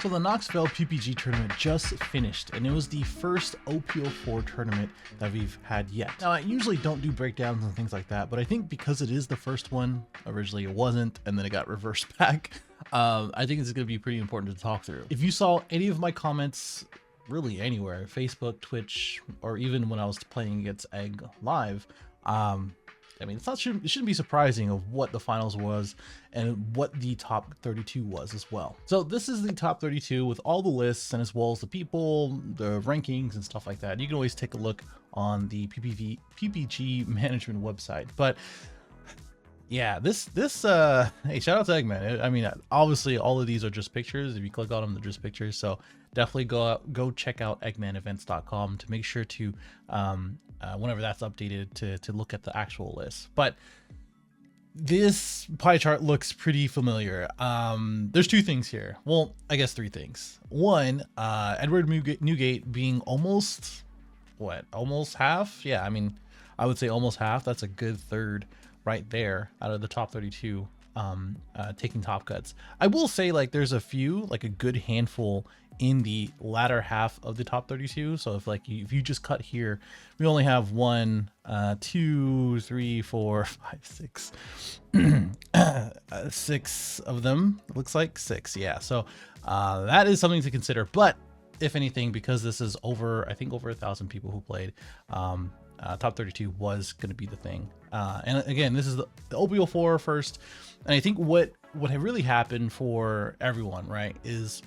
So the Knoxville PPG tournament just finished, and it was the first OP04 tournament that we've had yet. Now, I usually don't do breakdowns and things like that, but I think because it is the first one, originally it wasn't, and then it got reversed back, I think it's going to be pretty important to talk through. If you saw any of my comments, really anywhere, Facebook, Twitch, or even when I was playing against Egg live, I mean, it shouldn't be surprising of what the finals was and what the top 32 was as well. So this is the top 32 with all the lists and as well as the people, the rankings and stuff like that. You can always take a look on the PPG management website. But yeah, hey, shout out to Eggman. I mean, obviously all of these are just pictures. If you click on them, they're just pictures. So definitely go check out eggmanevents.com to make sure to whenever that's updated to look at the actual list. But this pie chart looks pretty familiar. There's two things here. Well, I guess three things. One, Edward Newgate being almost half. Yeah, I mean, I would say almost half. That's a good third right there out of the top 32 taking top cuts. I will say, like, there's a few, like a good handful in the latter half of the top 32. So if you just cut here, we only have 1 2 3 4 5 6 6 of them. It looks like 6. Yeah, so that is something to consider. But if anything, because this is over, I think over 1,000 people who played, top 32 was going to be the thing. And again, this is the OP04 first, and I think what had really happened for everyone, right, is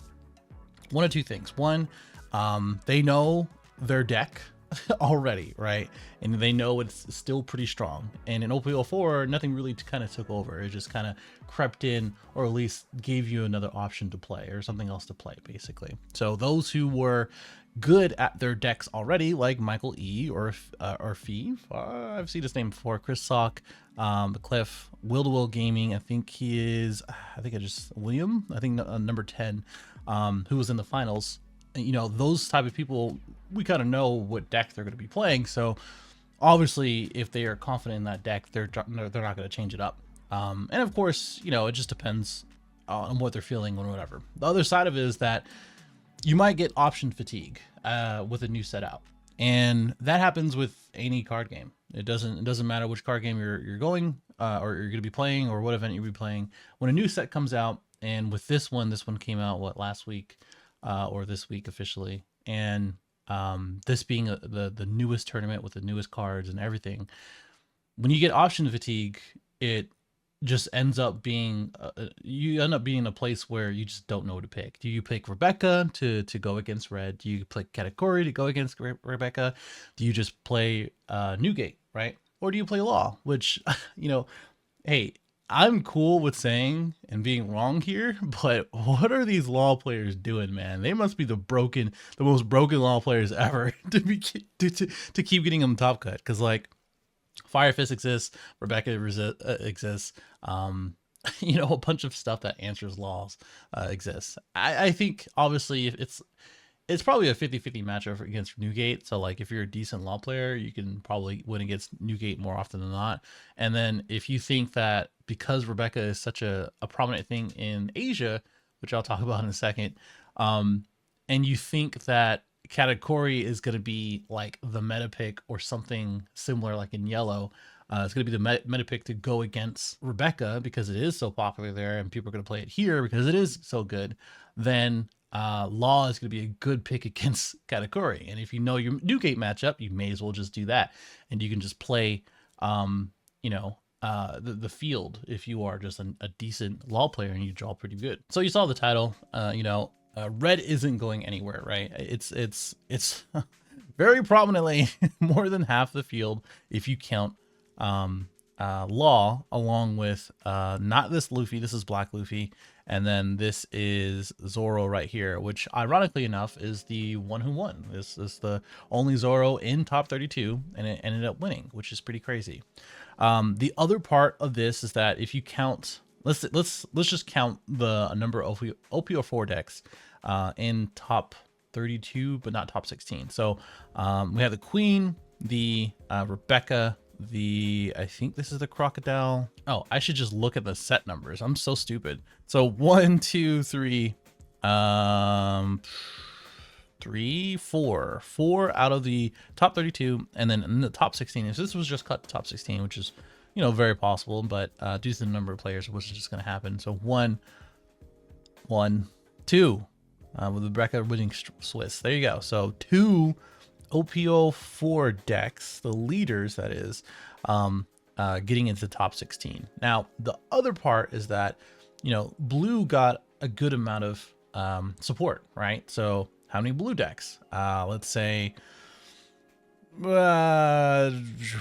one of two things. One, they know their deck already, right, and they know it's still pretty strong. And in OP04, nothing really kind of took over. It just kind of crept in, or at least gave you another option to play or something else to play, basically. So those who were good at their decks already, like Michael E or Fee, I've seen his name before, Chris Sock, Cliff, Will Gaming, I think William, I think number 10, who was in the finals. You know, those type of people, we kind of know what deck they're going to be playing. So obviously, if they are confident in that deck, they're not going to change it up. And of course, you know, it just depends on what they're feeling or whatever. The other side of it is that you might get option fatigue with a new set out, and that happens with any card game. It doesn't matter which card game you're going or you're going to be playing, or what event you'll be playing. When a new set comes out, and with this one came out last week or this week officially, and this being the newest tournament with the newest cards and everything, when you get option fatigue, it just ends up being you end up being in a place where you just don't know what to pick. Do you pick Rebecca to go against red? Do you pick Katakuri to go against Rebecca? Do you just play Newgate, right? Or do you play Law? Which, you know, hey, I'm cool with saying and being wrong here, but what are these Law players doing, man? They must be the most broken Law players ever to keep getting them top cut. Because, like, Fire Fist exists, Rebecca exists, you know, a bunch of stuff that answers laws exists. I think obviously it's probably a 50-50 matchup against Newgate. So, like, if you're a decent Law player, you can probably win against Newgate more often than not. And then if you think that because Rebecca is such a prominent thing in Asia, which I'll talk about in a second, and you think that Katakuri is going to be like the meta pick or something similar, like in yellow, it's going to be the meta pick to go against Rebecca because it is so popular there and people are going to play it here because it is so good, then Law is going to be a good pick against Katakuri. And if you know your Newgate matchup, you may as well just do that, and you can just play you know, the field if you are just a decent Law player and you draw pretty good. So you saw the title, you know, red isn't going anywhere, right? It's very prominently more than half the field if you count Law, along with not this Luffy, this is Black Luffy, and then this is Zoro right here, which ironically enough is the one who won. This is the only Zoro in top 32, and it ended up winning, which is pretty crazy. The other part of this is that if you count, let's just count the number of OP04 decks in top 32, but not top 16. So we have the Queen, the Rebecca, I think this is the Crocodile. Oh, I should just look at the set numbers. I'm so stupid. So 1 2 3 Um, four out of the top 32, and then in the top 16. If this was just cut to top 16, which is, you know, very possible, but due to the number of players, it wasn't just going to happen. So one, two, with Rebecca winning Swiss. There you go. So two OP04 decks, the leaders, that is, getting into the top 16. Now, the other part is that, you know, blue got a good amount of support, right? So how many blue decks? Let's say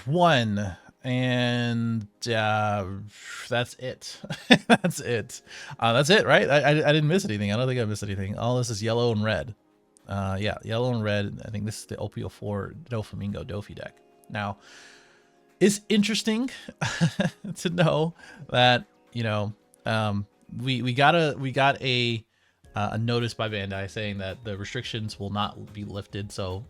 one, and that's it. That's it. That's it, right? I didn't miss anything. I don't think I missed anything. All this is yellow and red. Yeah, yellow and red. I think this is the OP04 Doflamingo Dofi deck. Now, it's interesting to know that, you know, we got a notice by Bandai saying that the restrictions will not be lifted. So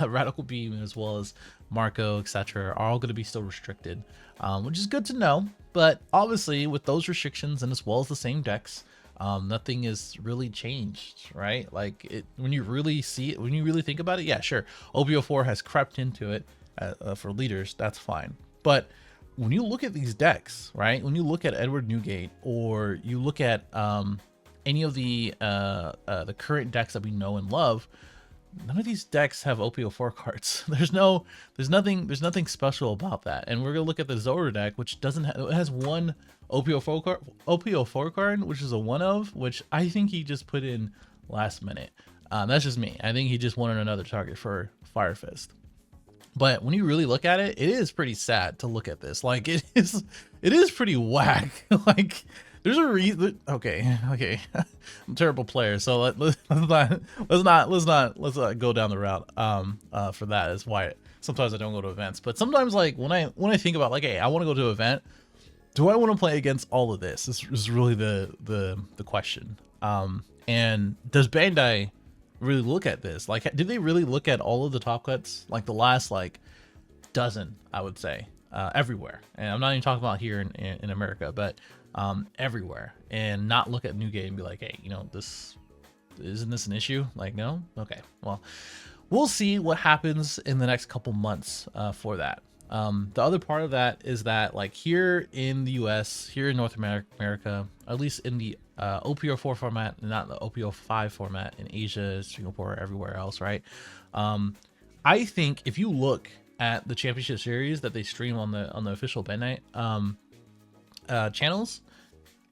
Radical Beam as well as Marco, etc., are all going to be still restricted, which is good to know. But obviously, with those restrictions and as well as the same decks, nothing is really changed, right? Like, it, when you really see it, when you really think about it, yeah, sure, OP04 has crept into it for leaders. That's fine. But when you look at these decks, right? When you look at Edward Newgate, or you look at any of the current decks that we know and love, none of these decks have OP04 cards. There's nothing special about that. And we're gonna look at the Zora deck, which doesn't have, it has one OP04 card, which is a one of, which I think he just put in last minute. That's just me. I think he just wanted another target for Fire Fist. But when you really look at it, it is pretty sad to look at this. Like, it is pretty whack. Like, there's a reason. Okay. I'm a terrible player, so let's not go down the route for that. Is why sometimes I don't go to events. But sometimes, like, when I think about, like, hey, I want to go to an event, do I want to play against all of this? This is really the question. And does Bandai really look at this? Like, did they really look at all of the top cuts, like the last like dozen, I would say, everywhere? And I'm not even talking about here in America, but everywhere, and not look at Newgate and be like, hey, you know, this isn't this an issue? Like, no? Okay, well, we'll see what happens in the next couple months for that. The other part of that is that, like, here in the US, here in North America, at least in the OP04 format, and not the OP05 format in Asia, Singapore, everywhere else, right? I think if you look at the championship series that they stream on the official Bandai channels,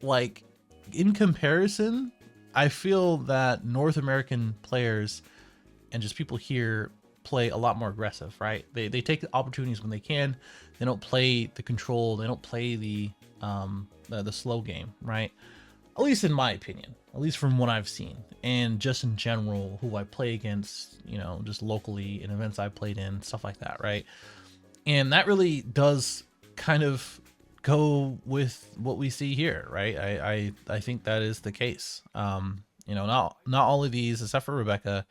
like, in comparison, I feel that North American players and just people here play a lot more aggressive, right? They take the opportunities when they can. They don't play the control. They don't play the slow game, right? At least in my opinion, at least from what I've seen, and just in general, who I play against, you know, just locally in events I played in, stuff like that, right? And that really does kind of go with what we see here, right? I think that is the case. You know, not all of these, except for Rebecca,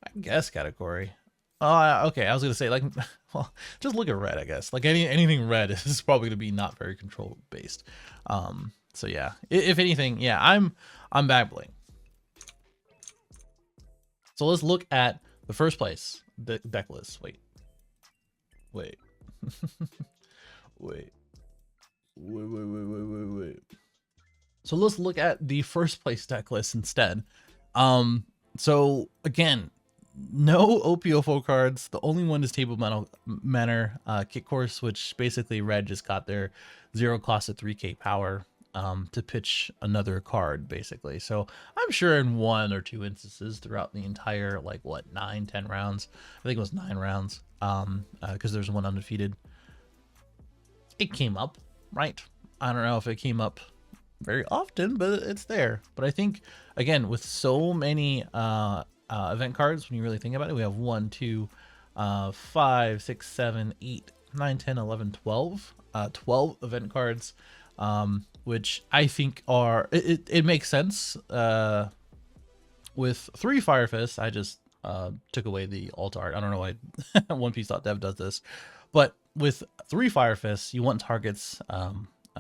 I guess, category. Okay, I was gonna say, like, well, just look at red, I guess. Like, anything red is probably gonna be not very control based. So yeah, if anything, yeah, I'm babbling. So let's look at the first place deck list. Wait. Wait. So let's look at the first place deck list instead. So again, no OP04 cards. The only one is Table Manor Kit Course, which basically red just got their 0 cost at 3k power to pitch another card, basically. So I'm sure in 1 or 2 instances throughout the entire, like, what, 9-10 rounds, I think it was 9 rounds, because there's one undefeated, it came up, right? I don't know if it came up very often, but it's there. But I think, again, with so many event cards, when you really think about it, we have 1, 2, 5, 6, 7, 8, 9, 10, 11, 12 12 event cards, which I think are, it makes sense. With 3 Fire Fists, I just took away the alt art. I don't know why One Piece.dev does this, but with 3 Fire Fists, you want targets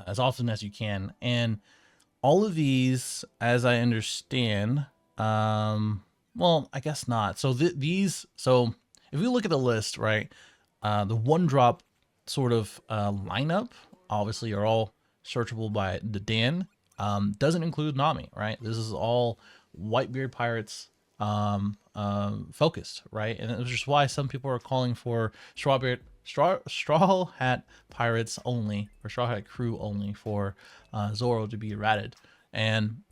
as often as you can, and all of these, as I understand, well, I guess not. So these, so if we look at the list, right, the one drop sort of lineup obviously are all searchable by the Dan. Doesn't include Nami, right? This is all Whitebeard pirates focused, right? And it's just why some people are calling for straw hat pirates only, or straw hat crew only for Zoro to be errated. And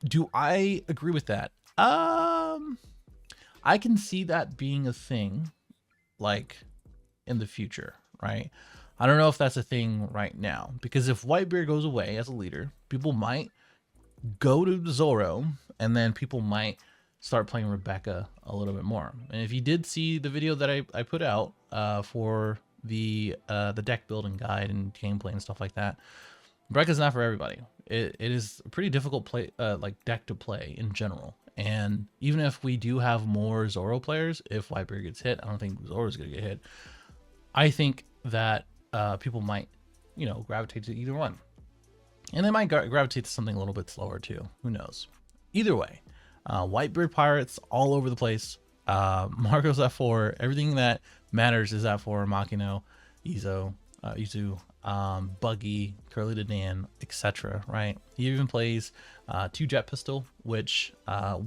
do I agree with that? I can see that being a thing, like in the future, right? I don't know if that's a thing right now, because if Whitebeard goes away as a leader, people might go to Zoro, and then people might start playing Rebecca a little bit more. And if you did see the video that I put out for the deck building guide and gameplay and stuff like that, Rebecca's not for everybody. It is a pretty difficult play, like deck to play in general. And even if we do have more Zoro players, if Whitebeard gets hit, I don't think Zoro's gonna get hit. I think that people might, you know, gravitate to either one. And they might gravitate to something a little bit slower too. Who knows? Either way, Whitebeard pirates all over the place. Marco's F4. Everything that matters is F4. Makino, Izu, Buggy, Curly the Dan, etc. Right? He even plays 2 jet pistol, which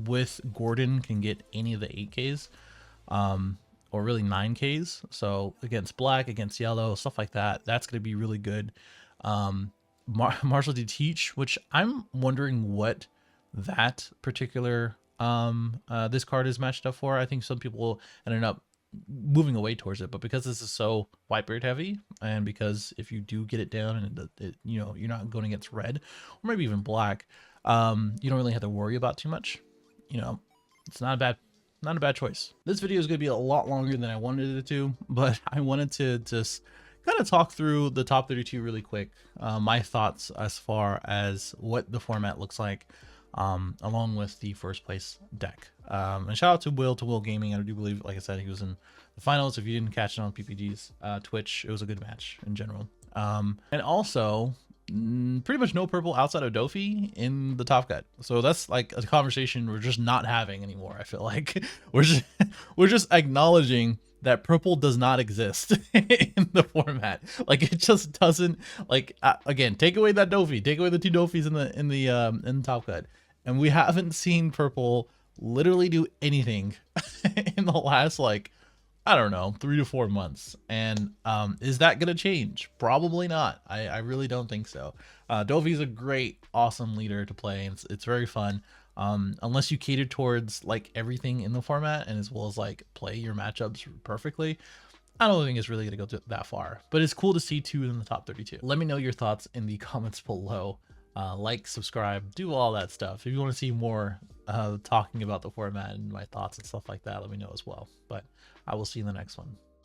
with Gordon can get any of the 8Ks. Or really 9Ks. So against black, against yellow, stuff like that, that's going to be really good. Marshall to teach, which I'm wondering what that particular this card is matched up for. I think some people ended up moving away towards it, but because this is so Whitebeard heavy, and because if you do get it down and you know, you're not going against red or maybe even black, you don't really have to worry about too much. You know, it's not a bad choice. This video is going to be a lot longer than I wanted it to, but I wanted to just kind of talk through the top 32 really quick. My thoughts as far as what the format looks like, along with the first place deck. And shout out to Will Gaming. I do believe, like I said, he was in the finals. If you didn't catch it on PPG's Twitch, it was a good match in general. And also, pretty much no purple outside of Dofi in the top cut. So that's like a conversation we're just not having anymore. I feel like we're just acknowledging that purple does not exist in the format. Like it just doesn't. Like again, take away that Dofi, take away the 2 Dofis in the top cut, and we haven't seen purple literally do anything in the last, like, I don't know, 3 to 4 months. And is that gonna change? Probably not. I really don't think so. Dovi's a great, awesome leader to play. It's very fun. Unless you cater towards like everything in the format, and as well as like play your matchups perfectly, I don't think it's really gonna go that far. But it's cool to see 2 in the top 32. Let me know your thoughts in the comments below. Like, subscribe, do all that stuff. If you want to see more talking about the format and my thoughts and stuff like that, let me know as well. But I will see you in the next one.